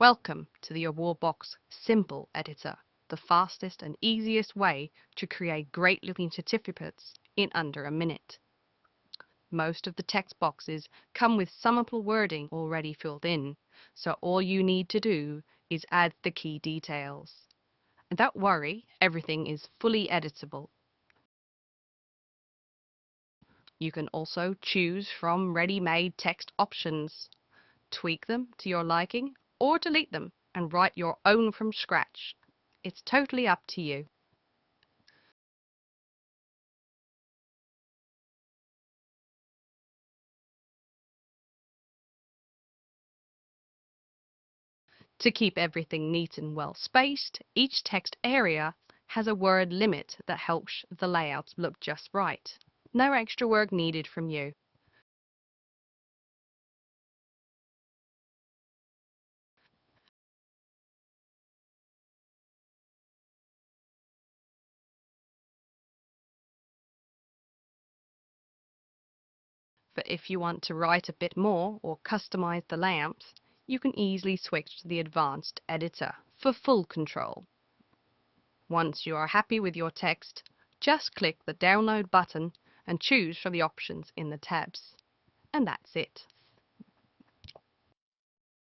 Welcome to the Awardbox Simple Editor, the fastest and easiest way to create great looking certificates in under a minute. Most of the text boxes come with sample wording already filled in, so all you need to do is add the key details. And don't worry, everything is fully editable. You can also choose from ready-made text options, tweak them to your liking, or delete them and write your own from scratch. It's totally up to you. To keep everything neat and well spaced, each text area has a word limit that helps the layout look just right. No extra work needed from you. But if you want to write a bit more or customize the layouts, you can easily switch to the advanced editor for full control. Once you are happy with your text, just click the download button and choose from the options in the tabs. And that's it.